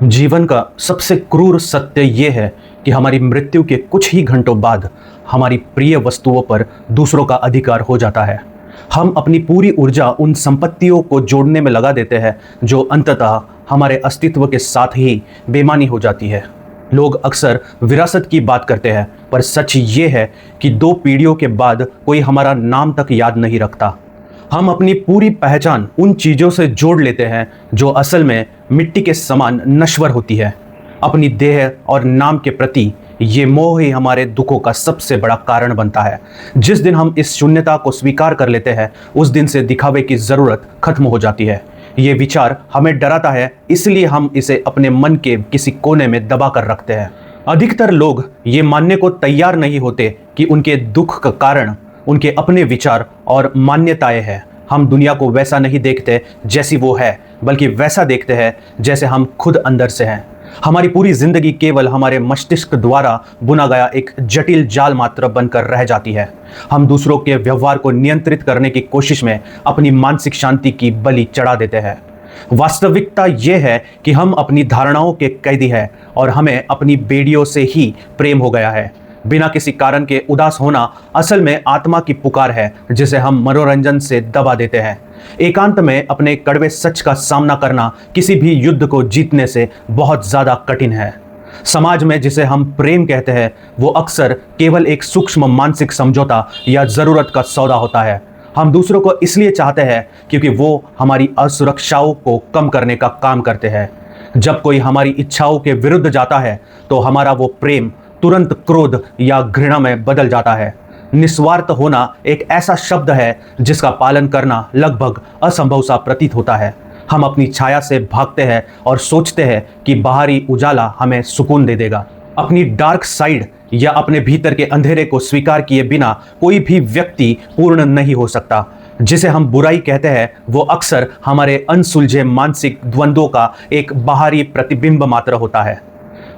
जीवन का सबसे क्रूर सत्य ये है कि हमारी मृत्यु के कुछ ही घंटों बाद हमारी प्रिय वस्तुओं पर दूसरों का अधिकार हो जाता है। हम अपनी पूरी ऊर्जा उन संपत्तियों को जोड़ने में लगा देते हैं जो अंततः हमारे अस्तित्व के साथ ही बेमानी हो जाती है। लोग अक्सर विरासत की बात करते हैं, पर सच ये है कि 2 पीढ़ियों के बाद कोई हमारा नाम तक याद नहीं रखता। हम अपनी पूरी पहचान उन चीज़ों से जोड़ लेते हैं जो असल में मिट्टी के समान नश्वर होती है। अपनी देह और नाम के प्रति ये मोह ही हमारे दुखों का सबसे बड़ा कारण बनता है। जिस दिन हम इस शून्यता को स्वीकार कर लेते हैं, उस दिन से दिखावे की ज़रूरत खत्म हो जाती है। ये विचार हमें डराता है, इसलिए हम इसे अपने मन के किसी कोने में दबा कर रखते हैं। अधिकतर लोग ये मानने को तैयार नहीं होते कि उनके दुख का कारण उनके अपने विचार और मान्यताएं हैं। हम दुनिया को वैसा नहीं देखते जैसी वो है, बल्कि वैसा देखते हैं जैसे हम खुद अंदर से हैं। हमारी पूरी जिंदगी केवल हमारे मस्तिष्क द्वारा बुना गया एक जटिल जाल मात्र बनकर रह जाती है। हम दूसरों के व्यवहार को नियंत्रित करने की कोशिश में अपनी मानसिक शांति की बलि चढ़ा देते हैं। वास्तविकता यह है कि हम अपनी धारणाओं के कैदी हैं और हमें अपनी बेड़ियों से ही प्रेम हो गया है। बिना किसी कारण के उदास होना असल में आत्मा की पुकार है, जिसे हम मनोरंजन से दबा देते हैं। एकांत में अपने कड़वे सच का सामना करना किसी भी युद्ध को जीतने से बहुत ज़्यादा कठिन है। समाज में जिसे हम प्रेम कहते हैं, वो अक्सर केवल एक सूक्ष्म मानसिक समझौता या ज़रूरत का सौदा होता है। हम दूसरों को इसलिए चाहते हैं क्योंकि वो हमारी असुरक्षाओं को कम करने का काम करते हैं। जब कोई हमारी इच्छाओं के विरुद्ध जाता है, तो हमारा वो प्रेम तुरंत क्रोध या घृणा में बदल जाता है। निस्वार्थ होना एक ऐसा शब्द है जिसका पालन करना लगभग असंभव सा प्रतीत होता है। हम अपनी छाया से भागते हैं और सोचते हैं कि बाहरी उजाला हमें सुकून दे देगा। अपनी डार्क साइड या अपने भीतर के अंधेरे को स्वीकार किए बिना कोई भी व्यक्ति पूर्ण नहीं हो सकता। जिसे हम बुराई कहते हैं, वो अक्सर हमारे अनसुलझे मानसिक द्वंद्वों का एक बाहरी प्रतिबिंब मात्र होता है।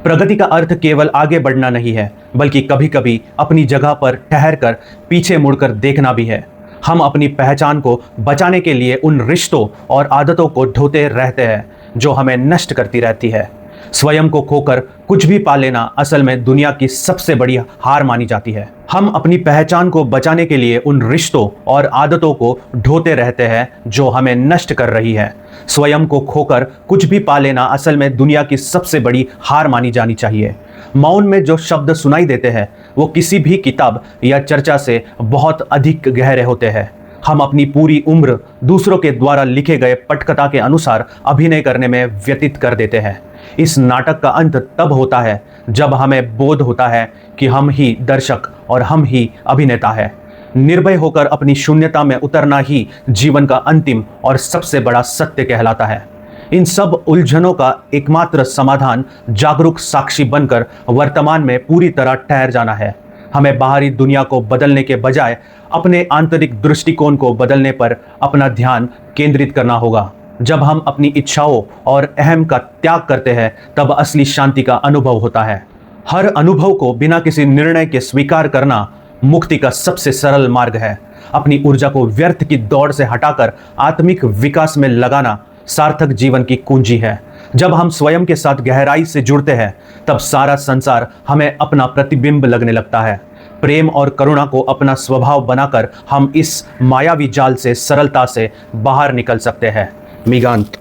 प्रगति का अर्थ केवल आगे बढ़ना नहीं है, बल्कि कभी कभी अपनी जगह पर ठहर कर पीछे मुड़कर देखना भी है। हम अपनी पहचान को बचाने के लिए उन रिश्तों और आदतों को ढोते रहते हैं जो हमें नष्ट करती रहती है। स्वयं को खोकर कुछ भी पा लेना असल में दुनिया की सबसे बड़ी हार मानी जाती है। हम अपनी पहचान को बचाने के लिए उन रिश्तों और आदतों को ढोते रहते हैं जो हमें नष्ट कर रही है। स्वयं को खोकर कुछ भी पा लेना असल में दुनिया की सबसे बड़ी हार मानी जानी चाहिए। मौन में जो शब्द सुनाई देते हैं, वो किसी भी किताब या चर्चा से बहुत अधिक गहरे होते हैं। हम अपनी पूरी उम्र दूसरों के द्वारा लिखे गए पटकथा के अनुसार अभिनय करने में व्यतीत कर देते हैं। इस नाटक का अंत तब होता है जब हमें बोध होता है कि हम ही दर्शक और हम ही अभिनेता हैं। निर्भय होकर अपनी शून्यता में उतरना ही जीवन का अंतिम और सबसे बड़ा सत्य कहलाता है। इन सब उलझनों का एकमात्र समाधान जागरूक साक्षी बनकर वर्तमान में पूरी तरह ठहर जाना है। हमें बाहरी दुनिया को बदलने के बजाय अपने आंतरिक दृष्टिकोण को बदलने पर अपना ध्यान केंद्रित करना होगा। जब हम अपनी इच्छाओं और अहम का त्याग करते हैं, तब असली शांति का अनुभव होता है। हर अनुभव को बिना किसी निर्णय के स्वीकार करना मुक्ति का सबसे सरल मार्ग है। अपनी ऊर्जा को व्यर्थ की दौड़ से हटाकर आत्मिक विकास में लगाना सार्थक जीवन की कुंजी है। जब हम स्वयं के साथ गहराई से जुड़ते हैं, तब सारा संसार हमें अपना प्रतिबिंब लगने लगता है। प्रेम और करुणा को अपना स्वभाव बनाकर हम इस मायावी जाल से सरलता से बाहर निकल सकते हैं। मिगांत।